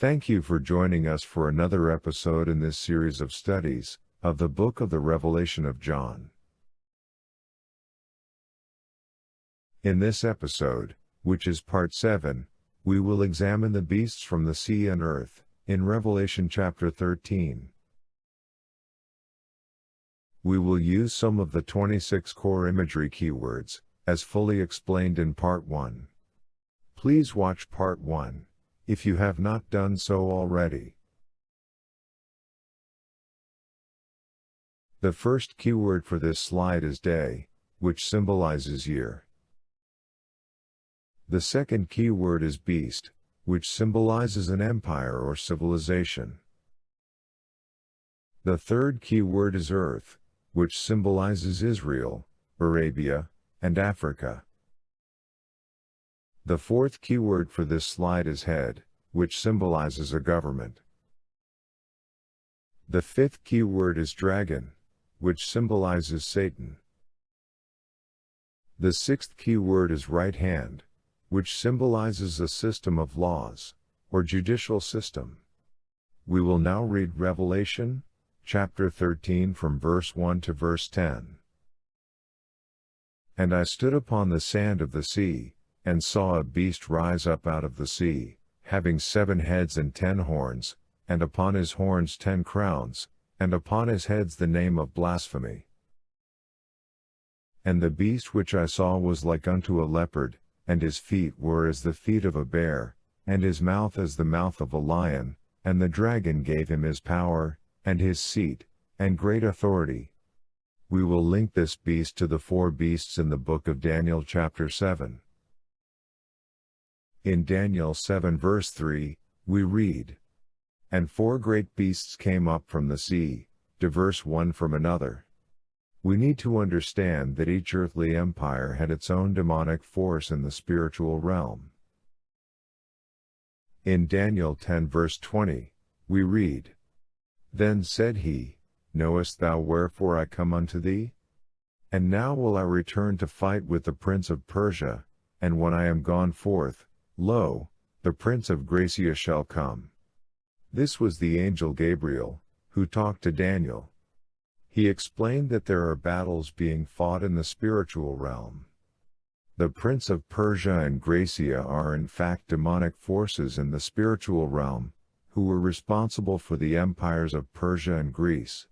Thank you for joining us for another episode in this series of studies of the book of the Revelation of John. In this episode, which is part 7, we will examine the beasts from the sea and earth, in Revelation chapter 13. We will use some of the 26 core imagery keywords, as fully explained in part 1. Please watch part 1, if you have not done so already. The first keyword for this slide is day, which symbolizes year. The second keyword is beast, which symbolizes an empire or civilization. The third keyword is earth, which symbolizes Israel, Arabia, and Africa. The fourth keyword for this slide is head, which symbolizes a government. The fifth keyword is dragon, which symbolizes Satan. The sixth keyword is right hand, which symbolizes a system of laws, or judicial system. We will now read Revelation, chapter 13 from verse 1 to verse 10. And I stood upon the sand of the sea, and saw a beast rise up out of the sea, having 7 heads and 10 horns, and upon his horns 10 crowns, and upon his heads the name of blasphemy. And the beast which I saw was like unto a leopard, and his feet were as the feet of a bear, and his mouth as the mouth of a lion, and the dragon gave him his power, and his seat, and great authority. We will link this beast to the 4 beasts in the book of Daniel chapter 7. In Daniel 7 verse 3, we read, And 4 great beasts came up from the sea, diverse one from another. We need to understand that each earthly empire had its own demonic force in the spiritual realm. In Daniel 10 verse 20, we read, Then said he, Knowest thou wherefore I come unto thee? And now will I return to fight with the prince of Persia, and when I am gone forth, lo, the prince of Gracia shall come. This was the angel Gabriel, who talked to Daniel. He explained that there are battles being fought in the spiritual realm. The prince of Persia and Gracia are in fact demonic forces in the spiritual realm, who were responsible for the empires of Persia and Greece.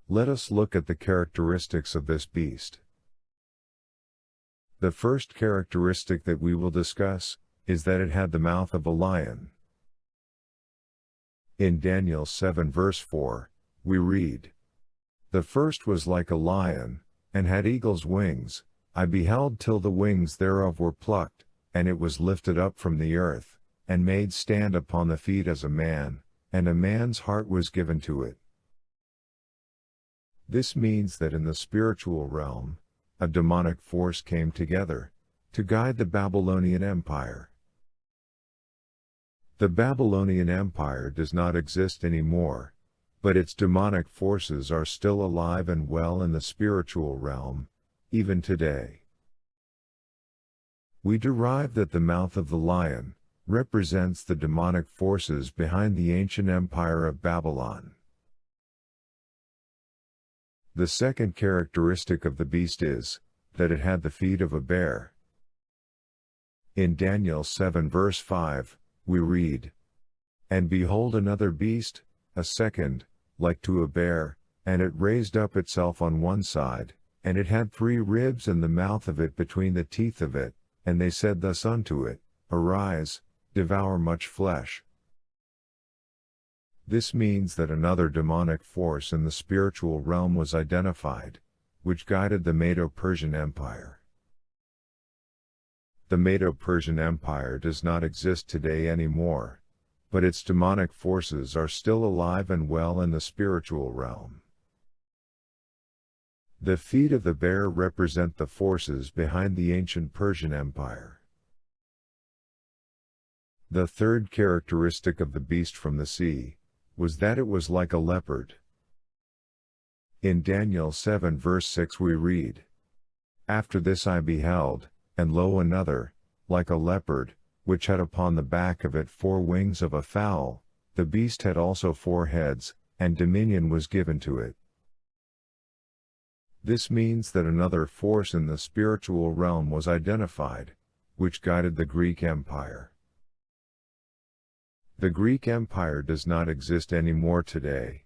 Let us look at the characteristics of this beast. The first characteristic that we will discuss is that it had the mouth of a lion. In Daniel 7 verse 4, we read, The first was like a lion, and had eagle's wings. I beheld till the wings thereof were plucked, and it was lifted up from the earth, and made stand upon the feet as a man, and a man's heart was given to it. This means that in the spiritual realm, a demonic force came together to guide the Babylonian Empire. The Babylonian Empire does not exist anymore, but its demonic forces are still alive and well in the spiritual realm, even today. We derive that the mouth of the lion represents the demonic forces behind the ancient empire of Babylon. The second characteristic of the beast is that it had the feet of a bear. In Daniel 7 verse 5, we read, And behold another beast, a second, like to a bear, and it raised up itself on one side, and it had 3 ribs and the mouth of it between the teeth of it, and they said thus unto it, Arise, devour much flesh. This means that another demonic force in the spiritual realm was identified, which guided the Medo-Persian Empire. The Medo-Persian Empire does not exist today anymore, but its demonic forces are still alive and well in the spiritual realm. The feet of the bear represent the forces behind the ancient Persian Empire. The third characteristic of the beast from the sea was that it was like a leopard. In Daniel 7 verse 6 we read, After this I beheld, and lo another, like a leopard, which had upon the back of it 4 wings of a fowl. The beast had also 4 heads, and dominion was given to it. This means that another force in the spiritual realm was identified, which guided the Greek Empire. The Greek Empire does not exist anymore today,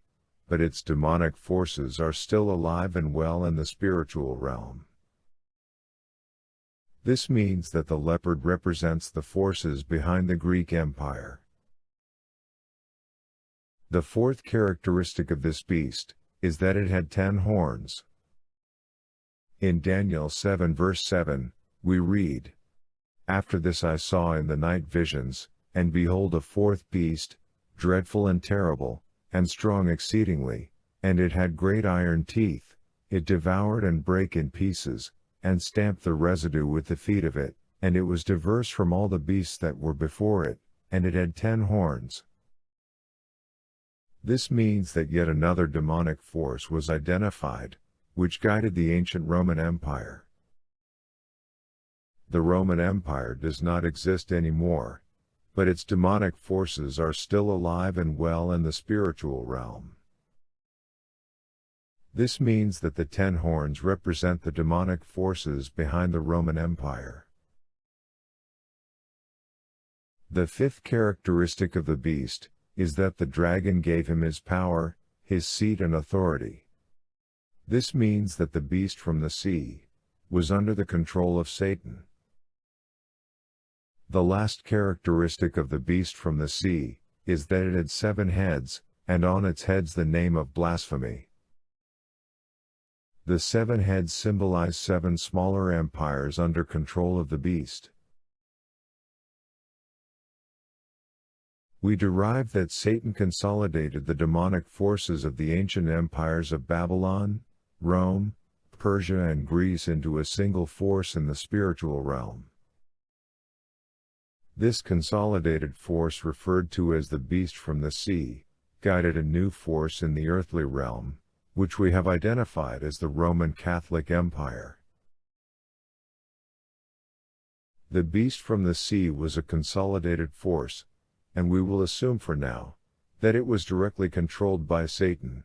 but its demonic forces are still alive and well in the spiritual realm. This means that the leopard represents the forces behind the Greek Empire. The 4th characteristic of this beast is that it had 10 horns. In Daniel 7 verse 7, we read, "After this I saw in the night visions, and behold a 4th beast, dreadful and terrible, and strong exceedingly, and it had great iron teeth. It devoured and brake in pieces, and stamped the residue with the feet of it, and it was diverse from all the beasts that were before it, and it had 10 horns." This means that yet another demonic force was identified, which guided the ancient Roman Empire. The Roman Empire does not exist anymore, but its demonic forces are still alive and well in the spiritual realm. This means that the 10 horns represent the demonic forces behind the Roman Empire. The 5th characteristic of the beast is that the dragon gave him his power, his seat and authority. This means that the beast from the sea was under the control of Satan. The last characteristic of the beast from the sea is that it had 7 heads, and on its heads the name of blasphemy. The 7 heads symbolize 7 smaller empires under control of the beast. We derive that Satan consolidated the demonic forces of the ancient empires of Babylon, Rome, Persia and Greece into a single force in the spiritual realm. This consolidated force, referred to as the beast from the sea, guided a new force in the earthly realm, which we have identified as the Roman Catholic Empire. The beast from the sea was a consolidated force, and we will assume for now that it was directly controlled by Satan.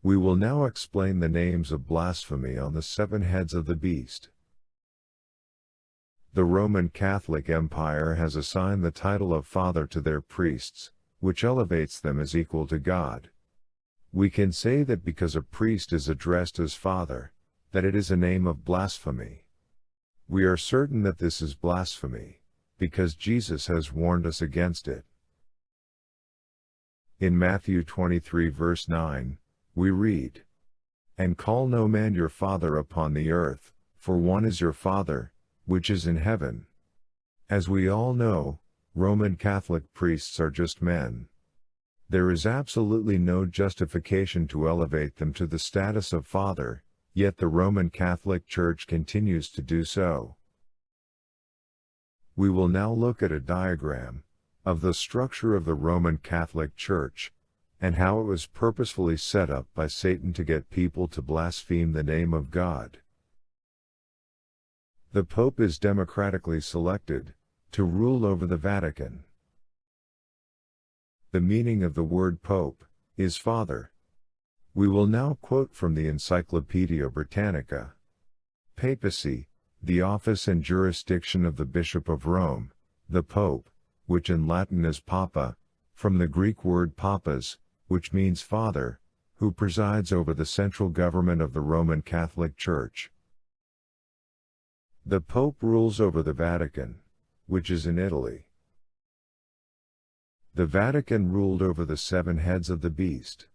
We will now explain the names of blasphemy on the 7 heads of the beast. The Roman Catholic Empire has assigned the title of Father to their priests, which elevates them as equal to God. We can say that because a priest is addressed as Father, that it is a name of blasphemy. We are certain that this is blasphemy, because Jesus has warned us against it. In Matthew 23 verse 9, we read, "And call no man your father upon the earth, for one is your Father, which is in heaven." As we all know, Roman Catholic priests are just men. There is absolutely no justification to elevate them to the status of Father, yet the Roman Catholic Church continues to do so. We will now look at a diagram of the structure of the Roman Catholic Church, and how it was purposefully set up by Satan to get people to blaspheme the name of God. The Pope is democratically selected to rule over the Vatican. The meaning of the word Pope is Father. We will now quote from the Encyclopaedia Britannica. Papacy, the office and jurisdiction of the Bishop of Rome, the Pope, which in Latin is Papa, from the Greek word papas, which means father, who presides over the central government of the Roman Catholic Church. The Pope rules over the Vatican, which is in Italy. The Vatican ruled over the 7 heads of the beast.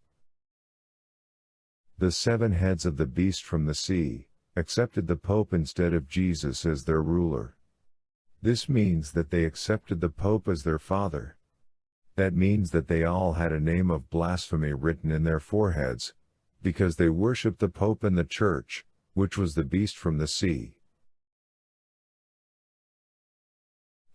The 7 heads of the beast from the sea accepted the Pope instead of Jesus as their ruler. This means that they accepted the Pope as their father. That means that they all had a name of blasphemy written in their foreheads, because they worshipped the Pope and the Church, which was the beast from the sea.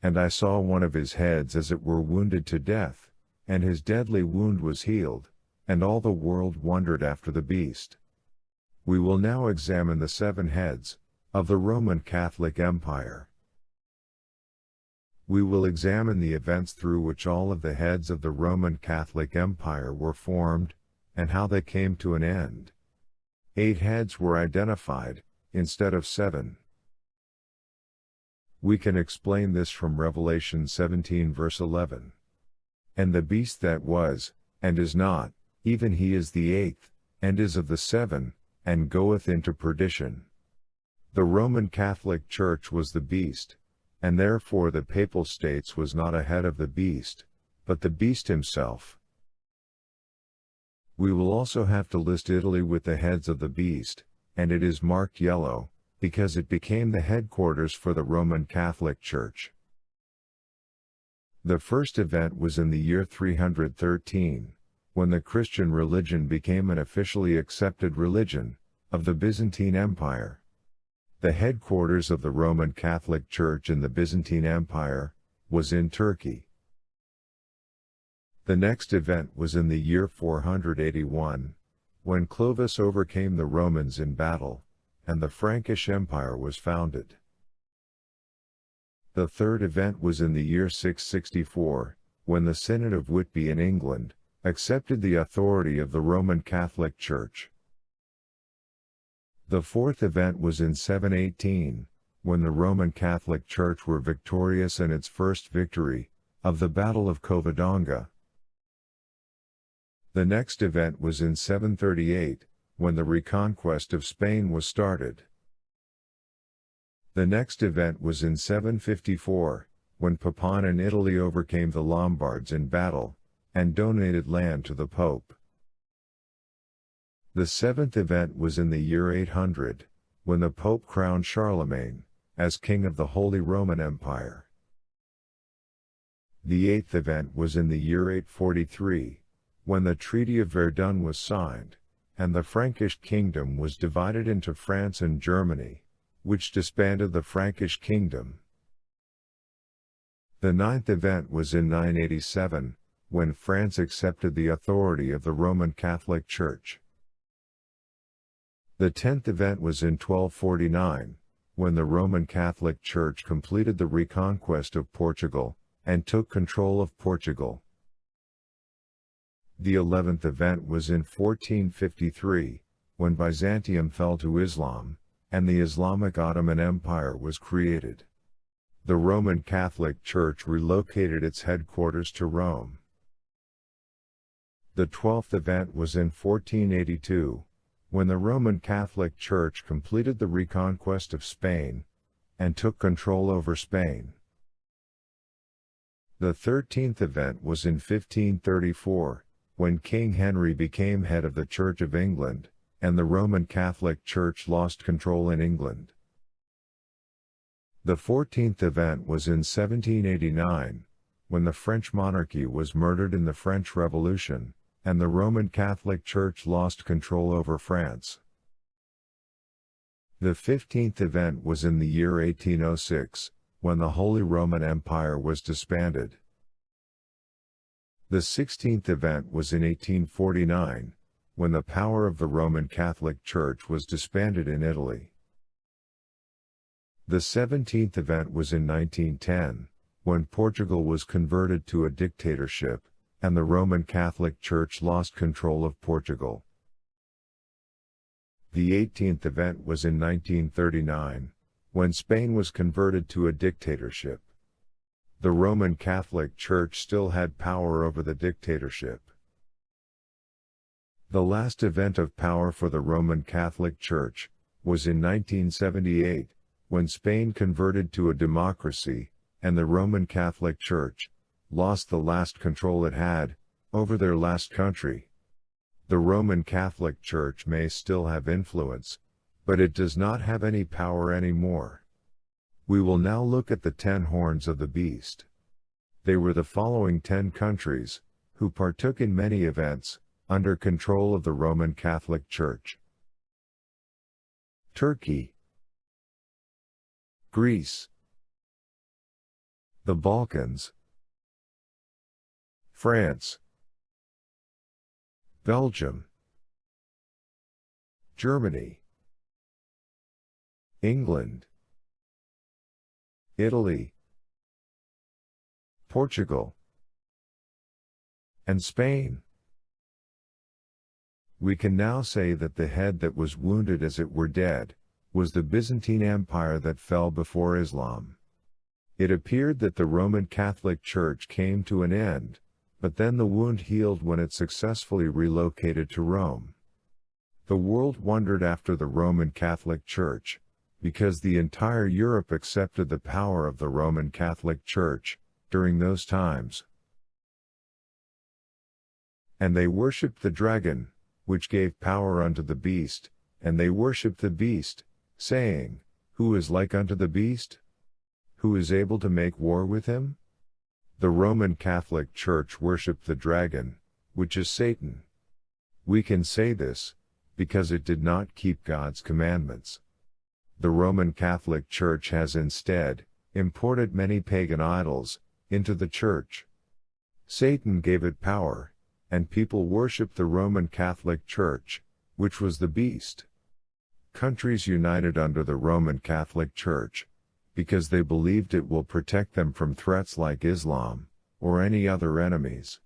"And I saw one of his heads as it were wounded to death, and his deadly wound was healed, and all the world wondered after the beast." We will now examine the 7 heads of the Roman Catholic Empire. We will examine the events through which all of the heads of the Roman Catholic Empire were formed, and how they came to an end. 8 heads were identified, instead of 7. We can explain this from Revelation 17 verse 11. And the beast that was, and is not, even he is the 8th, and is of the 7, and goeth into perdition. The Roman Catholic Church was the beast, and therefore the Papal States was not a head of the beast, but the beast himself. We will also have to list Italy with the heads of the beast, and it is marked yellow, because it became the headquarters for the Roman Catholic Church. The first event was in the year 313, when the Christian religion became an officially accepted religion of the Byzantine Empire. The headquarters of the Roman Catholic Church in the Byzantine Empire was in Turkey. The next event was in the year 481, when Clovis overcame the Romans in battle, and the Frankish Empire was founded. The third event was in the year 664, when the Synod of Whitby in England accepted the authority of the Roman Catholic Church. The fourth event was in 718, when the Roman Catholic Church were victorious in its first victory, of the Battle of Covadonga. The next event was in 738, when the reconquest of Spain was started. The next event was in 754, when Pepin in Italy overcame the Lombards in battle, and donated land to the Pope. The seventh event was in the year 800, when the Pope crowned Charlemagne as King of the Holy Roman Empire. The eighth event was in the year 843, when the Treaty of Verdun was signed, and the Frankish kingdom was divided into France and Germany, which disbanded the Frankish kingdom. The ninth event was in 987, when France accepted the authority of the Roman Catholic Church. The 10th event was in 1249, when the Roman Catholic Church completed the reconquest of Portugal, and took control of Portugal. The 11th event was in 1453, when Byzantium fell to Islam, and the Islamic Ottoman Empire was created. The Roman Catholic Church relocated its headquarters to Rome. The 12th event was in 1482, when the Roman Catholic Church completed the reconquest of Spain, and took control over Spain. The 13th event was in 1534, when King Henry became head of the Church of England, and the Roman Catholic Church lost control in England. The 14th event was in 1789, when the French monarchy was murdered in the French Revolution, and the Roman Catholic Church lost control over France. The 15th event was in the year 1806, when the Holy Roman Empire was disbanded. The 16th event was in 1849, when the power of the Roman Catholic Church was disbanded in Italy. The 17th event was in 1910, when Portugal was converted to a dictatorship, and the Roman Catholic Church lost control of Portugal. The 18th event was in 1939, when Spain was converted to a dictatorship. The Roman Catholic Church still had power over the dictatorship. The last event of power for the Roman Catholic Church was in 1978, when Spain converted to a democracy, and the Roman Catholic Church lost the last control it had over their last country. The Roman Catholic Church may still have influence, but it does not have any power anymore. We will now look at the 10 horns of the beast. They were the following 10 countries, who partook in many events, under control of the Roman Catholic Church: Turkey, Greece, the Balkans, France, Belgium, Germany, England, Italy, Portugal, and Spain. We can now say that the head that was wounded as it were dead, was the Byzantine Empire that fell before Islam. It appeared that the Roman Catholic Church came to an end, but then the wound healed when it successfully relocated to Rome. The world wondered after the Roman Catholic Church, because the entire Europe accepted the power of the Roman Catholic Church during those times. And they worshipped the dragon, which gave power unto the beast, and they worshipped the beast, saying, Who is like unto the beast? Who is able to make war with him? The Roman Catholic Church worshipped the dragon, which is Satan. We can say this, because it did not keep God's commandments. The Roman Catholic Church has instead imported many pagan idols into the Church. Satan gave it power, and people worshiped the Roman Catholic Church, which was the beast. Countries united under the Roman Catholic Church, because they believed it will protect them from threats like Islam, or any other enemies.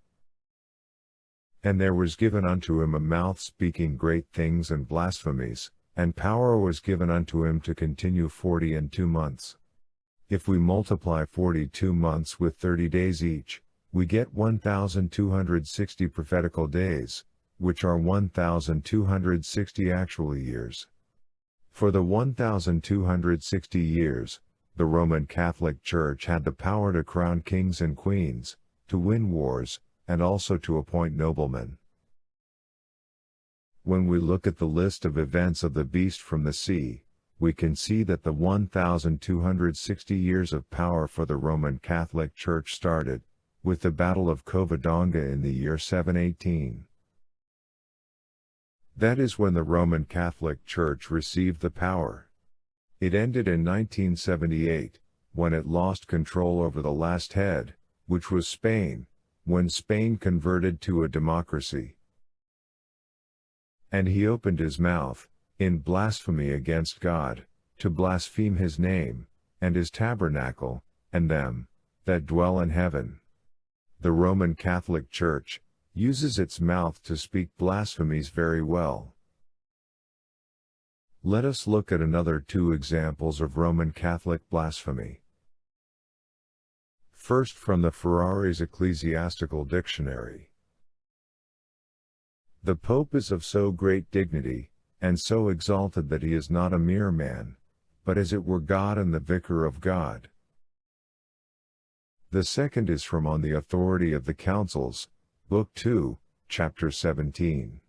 And there was given unto him a mouth speaking great things and blasphemies, and power was given unto him to continue 42 months. If we multiply 42 months with 30 days each, we get 1,260 prophetical days, which are 1,260 actual years. For the 1,260 years, the Roman Catholic Church had the power to crown kings and queens, to win wars, and also to appoint noblemen. When we look at the list of events of the beast from the sea, we can see that the 1,260 years of power for the Roman Catholic Church started with the Battle of Covadonga in the year 718. That is when the Roman Catholic Church received the power. It ended in 1978, when it lost control over the last head, which was Spain, when Spain converted to a democracy. And he opened his mouth, in blasphemy against God, to blaspheme his name, and his tabernacle, and them that dwell in heaven. The Roman Catholic Church uses its mouth to speak blasphemies very well. Let us look at another two examples of Roman Catholic blasphemy. First, from the Ferrari's Ecclesiastical Dictionary. The Pope is of so great dignity, and so exalted that he is not a mere man, but as it were God and the Vicar of God. The second is from On the Authority of the Councils, Book 2, Chapter 17.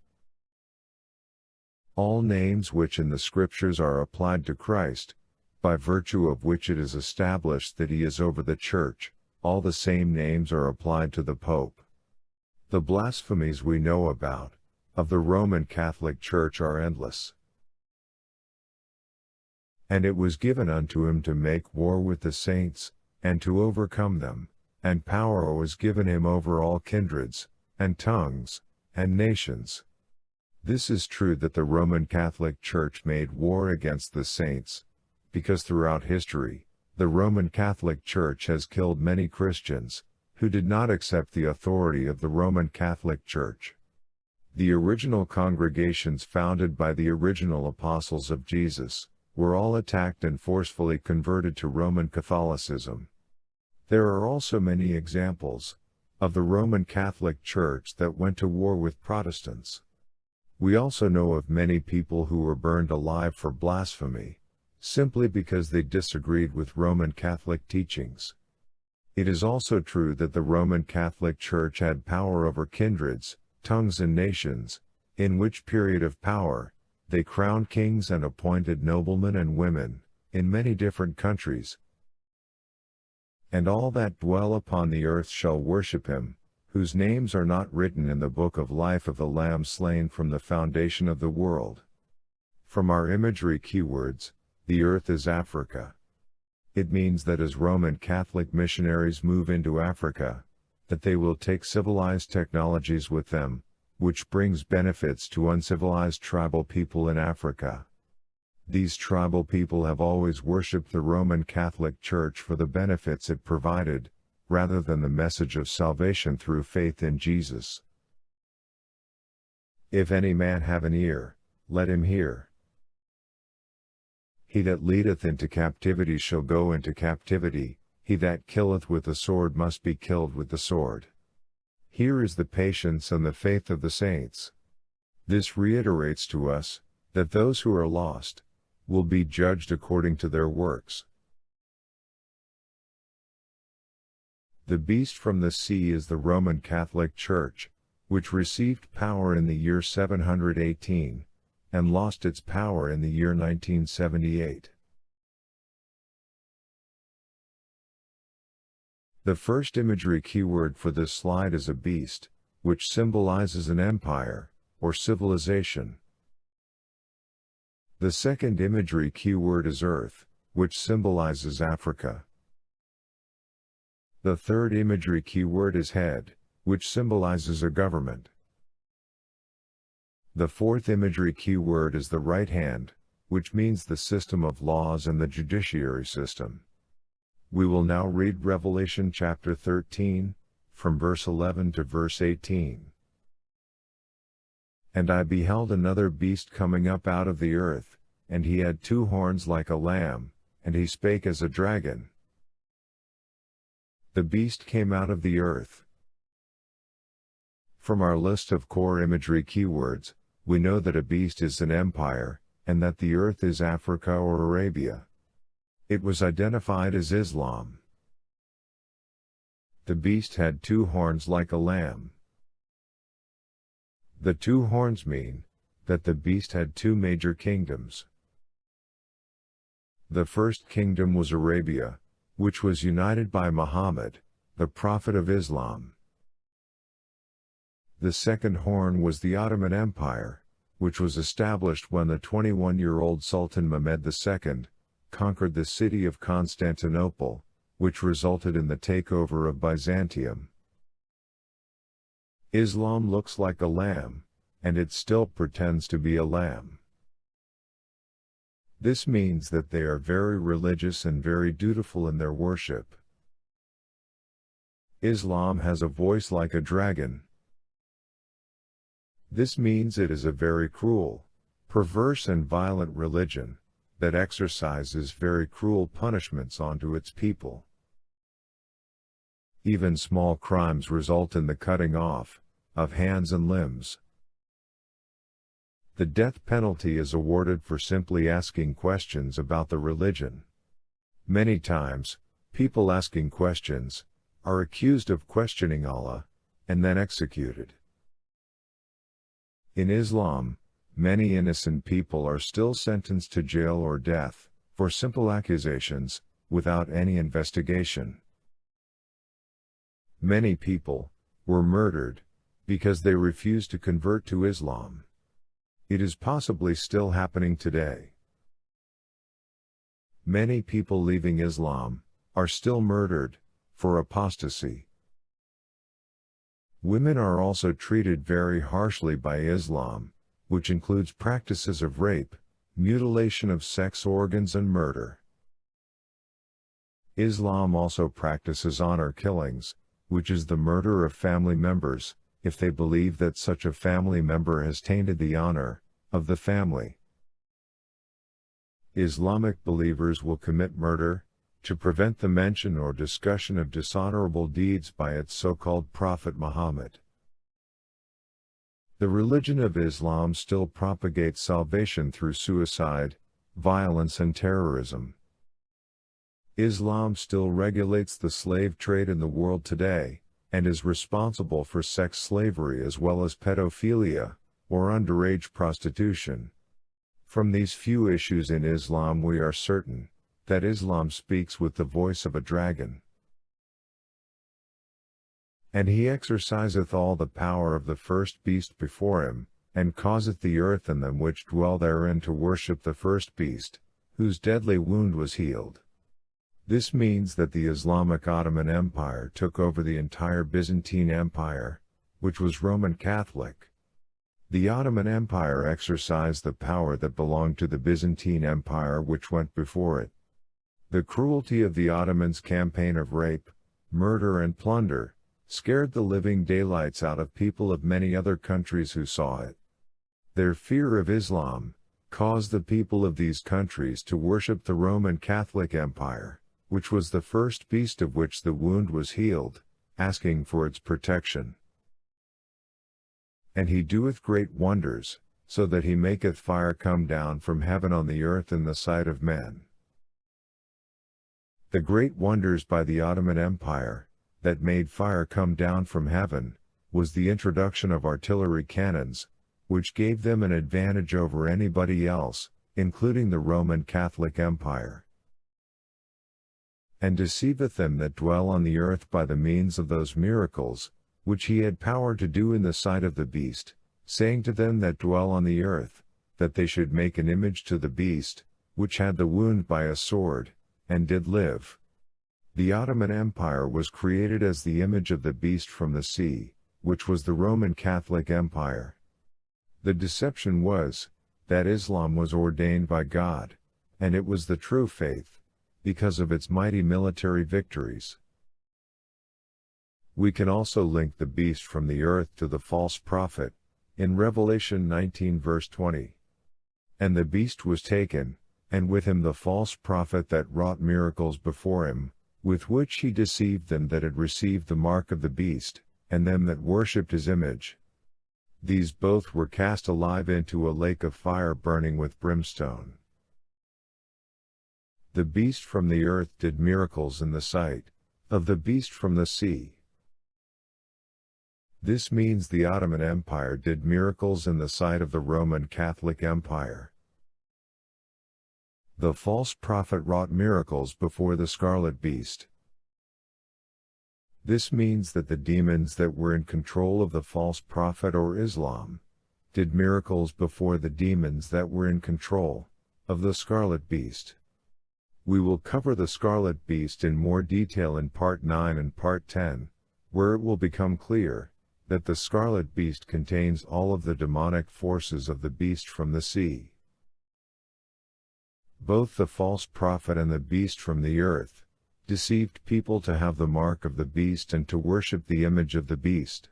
All names which in the Scriptures are applied to Christ, by virtue of which it is established that he is over the Church, all the same names are applied to the Pope. The blasphemies we know about, of the Roman Catholic Church are endless. And it was given unto him to make war with the saints, and to overcome them, and power was given him over all kindreds, and tongues, and nations. This is true that the Roman Catholic Church made war against the saints, because throughout history, the Roman Catholic Church has killed many Christians, who did not accept the authority of the Roman Catholic Church. The original congregations founded by the original apostles of Jesus, were all attacked and forcefully converted to Roman Catholicism. There are also many examples of the Roman Catholic Church that went to war with Protestants. We also know of many people who were burned alive for blasphemy, simply because they disagreed with Roman Catholic teachings. It is also true that the Roman Catholic Church had power over kindreds, tongues and nations, in which period of power, they crowned kings and appointed noblemen and women, in many different countries. And all that dwell upon the earth shall worship him, whose names are not written in the book of life of the Lamb slain from the foundation of the world. From our imagery keywords, the earth is Africa. It means that as Roman Catholic missionaries move into Africa, that they will take civilized technologies with them, which brings benefits to uncivilized tribal people in Africa. These tribal people have always worshipped the Roman Catholic Church for the benefits it provided, rather than the message of salvation through faith in Jesus. If any man have an ear, let him hear. He that leadeth into captivity shall go into captivity, he that killeth with the sword must be killed with the sword. Here is the patience and the faith of the saints. This reiterates to us, that those who are lost, will be judged according to their works. The beast from the sea is the Roman Catholic Church, which received power in the year 718, and lost its power in the year 1978. The first imagery keyword for this slide is a beast, which symbolizes an empire, or civilization. The second imagery keyword is earth, which symbolizes Africa. The third imagery keyword is head, which symbolizes a government. The fourth imagery keyword is the right hand, which means the system of laws and the judiciary system. We will now read Revelation chapter 13, from verse 11 to verse 18. And I beheld another beast coming up out of the earth, and he had 2 horns like a lamb, and he spake as a dragon. The beast came out of the earth. From our list of core imagery keywords, we know that a beast is an empire, and that the earth is Africa or Arabia. It was identified as Islam. The beast had 2 horns like a lamb. The 2 horns mean that the beast had 2 major kingdoms. The first kingdom was Arabia, which was united by Muhammad, the prophet of Islam. The second horn was the Ottoman Empire, which was established when the 21-year-old Sultan Mehmed II conquered the city of Constantinople, which resulted in the takeover of Byzantium. Islam looks like a lamb, and it still pretends to be a lamb. This means that they are very religious and very dutiful in their worship. Islam has a voice like a dragon. This means it is a very cruel, perverse and violent religion, that exercises very cruel punishments onto its people. Even small crimes result in the cutting off of hands and limbs. The death penalty is awarded for simply asking questions about the religion. Many times, people asking questions are accused of questioning Allah, and then executed. In Islam, many innocent people are still sentenced to jail or death, for simple accusations, without any investigation. Many people were murdered because they refused to convert to Islam. It is possibly still happening today. Many people leaving Islam are still murdered for apostasy. Women are also treated very harshly by Islam, which includes practices of rape, mutilation of sex organs and murder. Islam also practices honor killings, which is the murder of family members, if they believe that such a family member has tainted the honor of the family. Islamic believers will commit murder to prevent the mention or discussion of dishonorable deeds by its so-called Prophet Muhammad. The religion of Islam still propagates salvation through suicide, violence and terrorism. Islam still regulates the slave trade in the world today, and is responsible for sex slavery as well as pedophilia, or underage prostitution. From these few issues in Islam we are certain that Islam speaks with the voice of a dragon. And he exerciseth all the power of the first beast before him, and causeth the earth and them which dwell therein to worship the first beast, whose deadly wound was healed. This means that the Islamic Ottoman Empire took over the entire Byzantine Empire, which was Roman Catholic. The Ottoman Empire exercised the power that belonged to the Byzantine Empire which went before it. The cruelty of the Ottomans' campaign of rape, murder and plunder, scared the living daylights out of people of many other countries who saw it. Their fear of Islam caused the people of these countries to worship the Roman Catholic Empire, which was the first beast of which the wound was healed, asking for its protection. And he doeth great wonders, so that he maketh fire come down from heaven on the earth in the sight of men. The great wonders by the Ottoman Empire, that made fire come down from heaven, was the introduction of artillery cannons, which gave them an advantage over anybody else, including the Roman Catholic Empire. And deceiveth them that dwell on the earth by the means of those miracles, which he had power to do in the sight of the beast, saying to them that dwell on the earth, that they should make an image to the beast, which had the wound by a sword, and did live. The Ottoman Empire was created as the image of the beast from the sea, which was the Roman Catholic Empire. The deception was, that Islam was ordained by God, and it was the true faith, because of its mighty military victories. We can also link the beast from the earth to the false prophet, in Revelation 19 verse 20. And the beast was taken, and with him the false prophet that wrought miracles before him, with which he deceived them that had received the mark of the beast, and them that worshipped his image. These both were cast alive into a lake of fire burning with brimstone. The beast from the earth did miracles in the sight of the beast from the sea. This means the Ottoman Empire did miracles in the sight of the Roman Catholic Empire. The false prophet wrought miracles before the scarlet beast. This means that the demons that were in control of the false prophet or Islam did miracles before the demons that were in control of the scarlet beast. We will cover the scarlet beast in more detail in Part 9 and Part 10, where it will become clear that the scarlet beast contains all of the demonic forces of the beast from the sea. Both the false prophet and the beast from the earth deceived people to have the mark of the beast and to worship the image of the beast.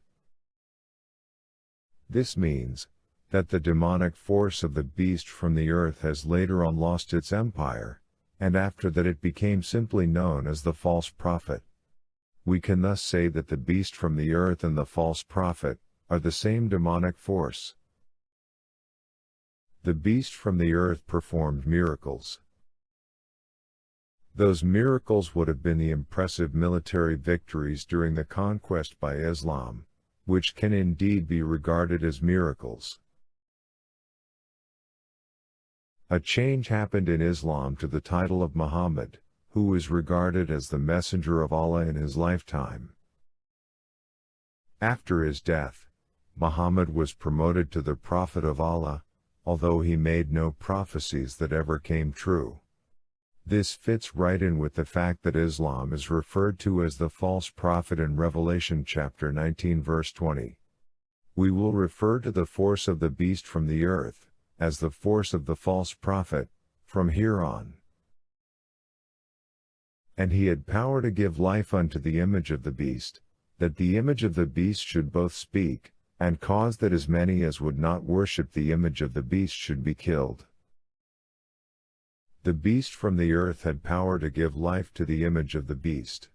This means that the demonic force of the beast from the earth has later on lost its empire, and after that it became simply known as the false prophet. We can thus say that the beast from the earth and the false prophet are the same demonic force. The beast from the earth performed miracles. Those miracles would have been the impressive military victories during the conquest by Islam, which can indeed be regarded as miracles. A change happened in Islam to the title of Muhammad, who was regarded as the messenger of Allah in his lifetime. After his death, Muhammad was promoted to the Prophet of Allah, although he made no prophecies that ever came true. This fits right in with the fact that Islam is referred to as the false prophet in Revelation chapter 19 verse 20. We will refer to the force of the beast from the earth as the force of the false prophet from here on. And he had power to give life unto the image of the beast, that the image of the beast should both speak, and cause that as many as would not worship the image of the beast should be killed. The beast from the earth had power to give life to the image of the beast.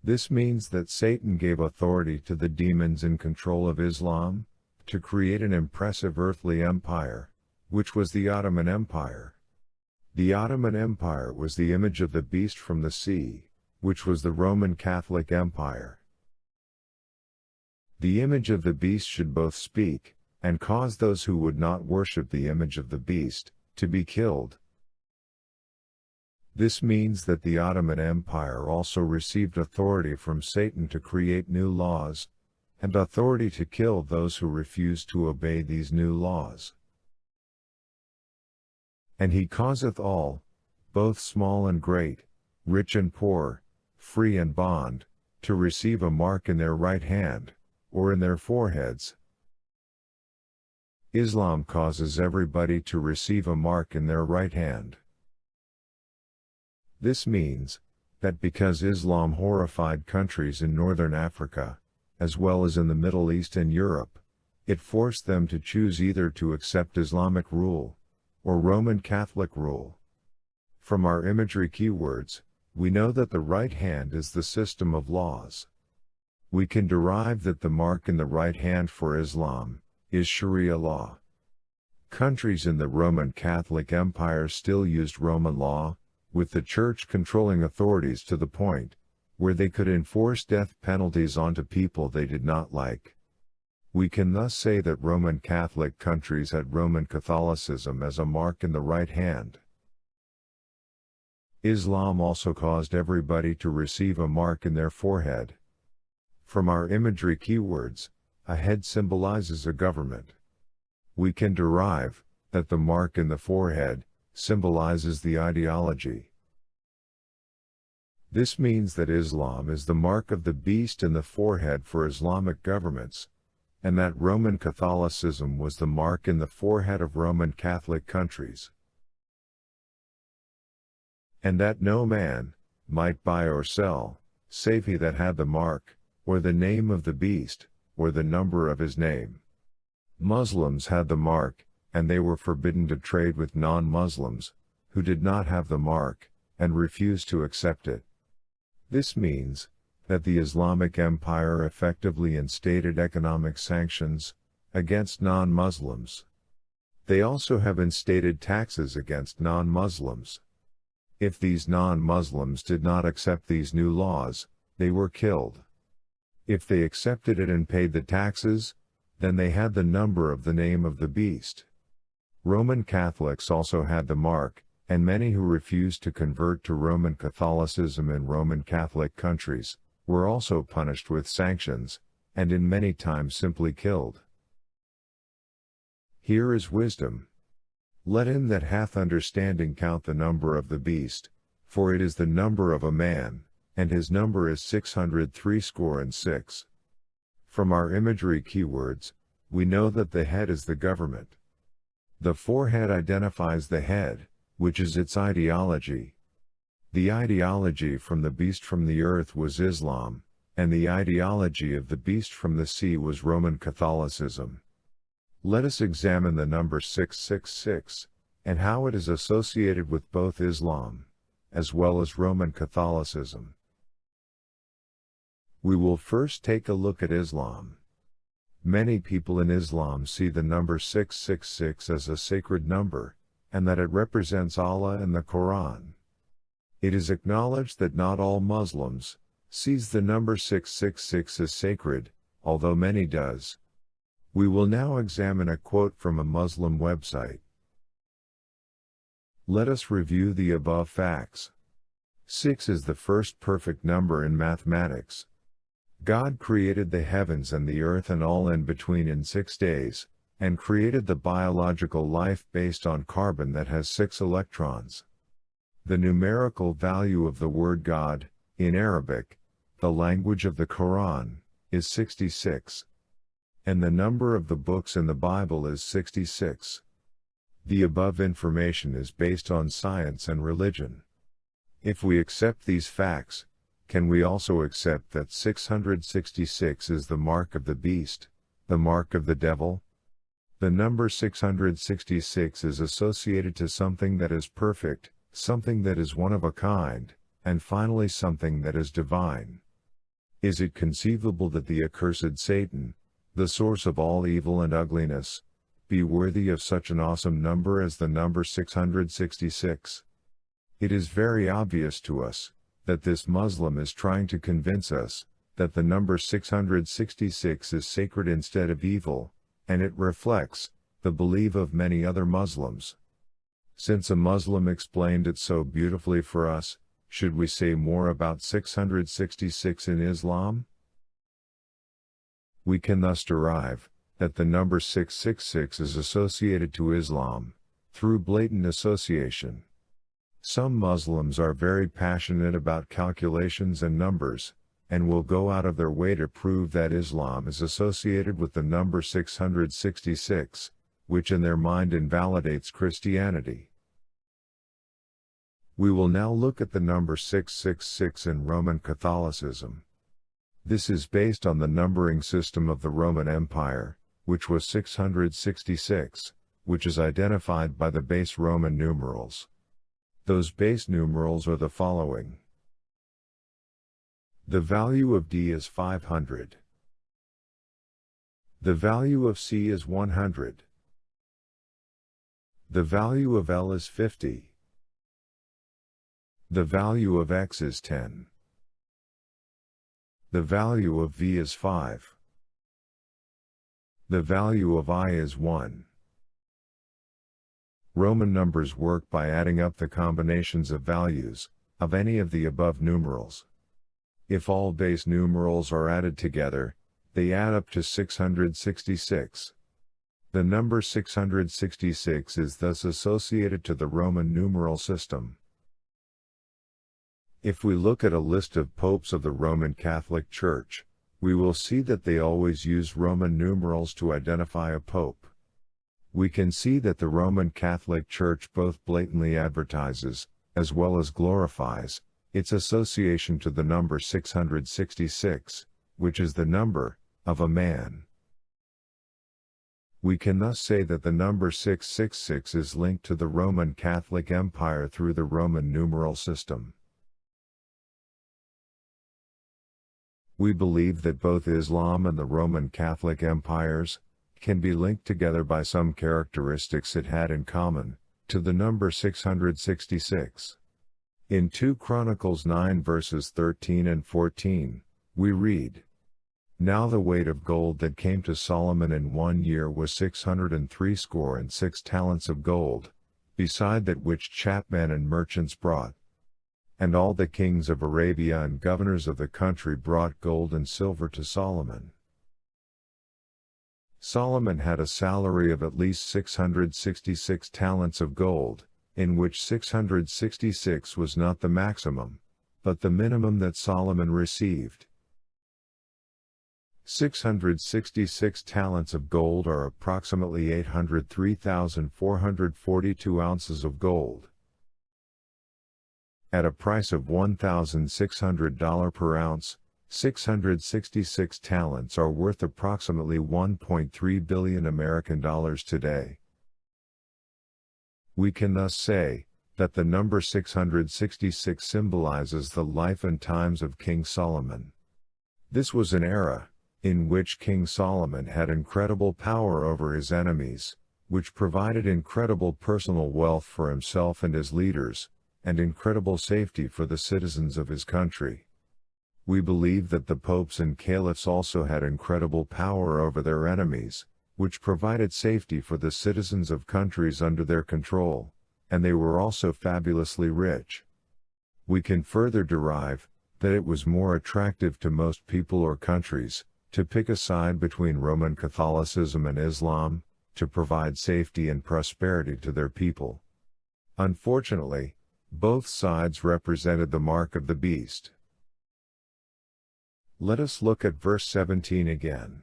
This means that Satan gave authority to the demons in control of Islam, to create an impressive earthly empire, which was the Ottoman Empire. The Ottoman Empire was the image of the beast from the sea, which was the Roman Catholic Empire. The image of the beast should both speak, and cause those who would not worship the image of the beast to be killed. This means that the Ottoman Empire also received authority from Satan to create new laws, and authority to kill those who refused to obey these new laws. And he causeth all, both small and great, rich and poor, free and bond, to receive a mark in their right hand, or in their foreheads. Islam causes everybody to receive a mark in their right hand. This means that because Islam horrified countries in northern Africa, as well as in the Middle East and Europe, it forced them to choose either to accept Islamic rule, or Roman Catholic rule. From our imagery keywords, we know that the right hand is the system of laws. We can derive that the mark in the right hand for Islam is Sharia law. Countries in the Roman Catholic Empire still used Roman law, with the church controlling authorities to the point where they could enforce death penalties onto people they did not like. We can thus say that Roman Catholic countries had Roman Catholicism as a mark in the right hand. Islam also caused everybody to receive a mark in their forehead. From our imagery keywords, a head symbolizes a government. We can derive that the mark in the forehead symbolizes the ideology. This means that Islam is the mark of the beast in the forehead for Islamic governments, and that Roman Catholicism was the mark in the forehead of Roman Catholic countries. And that no man might buy or sell, save he that had the mark, or the name of the beast, or the number of his name. Muslims had the mark, and they were forbidden to trade with non-Muslims, who did not have the mark, and refused to accept it. This means that the Islamic Empire effectively instated economic sanctions against non-Muslims. They also have instated taxes against non-Muslims. If these non-Muslims did not accept these new laws, they were killed. If they accepted it and paid the taxes, then they had the number of the name of the beast. Roman Catholics also had the mark, and many who refused to convert to Roman Catholicism in Roman Catholic countries were also punished with sanctions, and in many times simply killed. Here is wisdom. Let him that hath understanding count the number of the beast, for it is the number of a man, and his number is 666. From our imagery keywords, we know that the head is the government. The forehead identifies the head, which is its ideology. The ideology from the beast from the earth was Islam, and the ideology of the beast from the sea was Roman Catholicism. Let us examine the number 666, and how it is associated with both Islam, as well as Roman Catholicism. We will first take a look at Islam. Many people in Islam see the number 666 as a sacred number, and that it represents Allah and the Quran. It is acknowledged that not all Muslims sees the number 666 as sacred, although many does. We will now examine a quote from a Muslim website. Let us review the above facts. 6 is the first perfect number in mathematics. God created the heavens and the earth and all in between in 6 days, and created the biological life based on carbon that has 6 electrons. The numerical value of the word God, in Arabic, the language of the Quran, is 66. And the number of the books in the Bible is 66. The above information is based on science and religion. If we accept these facts, can we also accept that 666 is the mark of the beast, the mark of the devil? The number 666 is associated to something that is perfect, something that is one of a kind, and finally something that is divine. Is it conceivable that the accursed Satan, the source of all evil and ugliness, be worthy of such an awesome number as the number 666? It is very obvious to us that this Muslim is trying to convince us that the number 666 is sacred instead of evil, and it reflects the belief of many other Muslims. Since a Muslim explained it so beautifully for us, should we say more about 666 in Islam? We can thus derive that the number 666 is associated to Islam through blatant association. Some Muslims are very passionate about calculations and numbers, and will go out of their way to prove that Islam is associated with the number 666, which in their mind invalidates Christianity. We will now look at the number 666 in Roman Catholicism. This is based on the numbering system of the Roman Empire, which was 666, which is identified by the base Roman numerals. Those base numerals are the following. The value of D is 500. The value of C is 100. The value of L is 50. The value of X is 10. The value of V is 5. The value of I is 1. Roman numbers work by adding up the combinations of values of any of the above numerals. If all base numerals are added together, they add up to 666. The number 666 is thus associated to the Roman numeral system. If we look at a list of popes of the Roman Catholic Church, we will see that they always use Roman numerals to identify a pope. We can see that the Roman Catholic Church both blatantly advertises, as well as glorifies, its association to the number 666, which is the number of a man. We can thus say that the number 666 is linked to the Roman Catholic Empire through the Roman numeral system. We believe that both Islam and the Roman Catholic empires can be linked together by some characteristics it had in common, to the number 666. In 2 Chronicles 9 verses 13 and 14, we read, Now the weight of gold that came to Solomon in 1 year was 666 talents of gold, beside that which chapmen and merchants brought. And all the kings of Arabia and governors of the country brought gold and silver to Solomon. Solomon had a salary of at least 666 talents of gold, in which 666 was not the maximum, but the minimum that Solomon received. 666 talents of gold are approximately 803,442 ounces of gold. At a price of $1,600 per ounce, 666 talents are worth approximately 1.3 billion American dollars today. We can thus say that the number 666 symbolizes the life and times of King Solomon. This was an era in which King Solomon had incredible power over his enemies, which provided incredible personal wealth for himself and his leaders, and incredible safety for the citizens of his country. We believe that the popes and caliphs also had incredible power over their enemies, which provided safety for the citizens of countries under their control, and they were also fabulously rich. We can further derive that it was more attractive to most people or countries to pick a side between Roman Catholicism and Islam, to provide safety and prosperity to their people. Unfortunately, both sides represented the mark of the beast. Let us look at verse 17 again.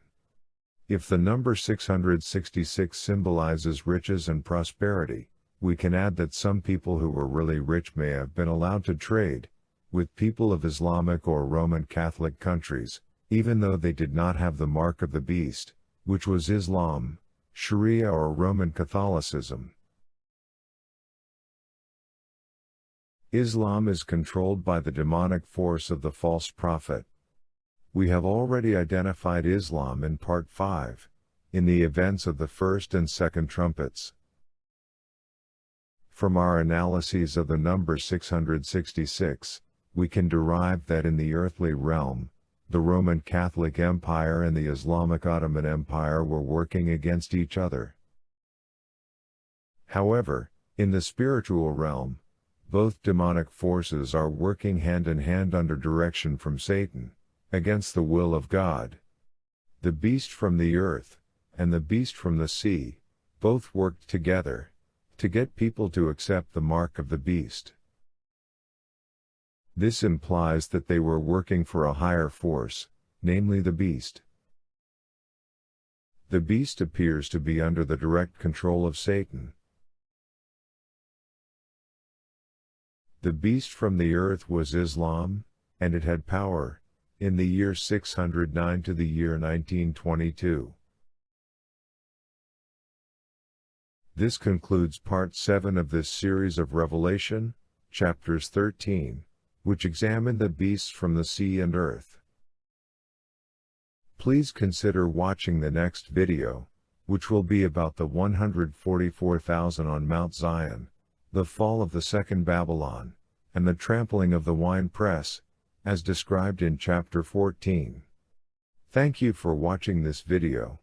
If the number 666 symbolizes riches and prosperity, we can add that some people who were really rich may have been allowed to trade with people of Islamic or Roman Catholic countries, even though they did not have the mark of the beast, which was Islam, Sharia or Roman Catholicism. Islam is controlled by the demonic force of the false prophet. We have already identified Islam in Part 5, in the events of the first and second trumpets. From our analyses of the number 666, we can derive that in the earthly realm, the Roman Catholic Empire and the Islamic Ottoman Empire were working against each other. However, in the spiritual realm, both demonic forces are working hand in hand under direction from Satan, against the will of God. The beast from the earth, and the beast from the sea, both worked together, to get people to accept the mark of the beast. This implies that they were working for a higher force, namely the beast. The beast appears to be under the direct control of Satan. The beast from the earth was Islam, and it had power, in the year 609 to the year 1922. This concludes part 7 of this series of Revelation, chapters 13, which examine the beasts from the sea and earth. Please consider watching the next video, which will be about the 144,000 on Mount Sion, the fall of the Second Babylon, and the trampling of the winepress, as described in chapter 14. Thank you for watching this video.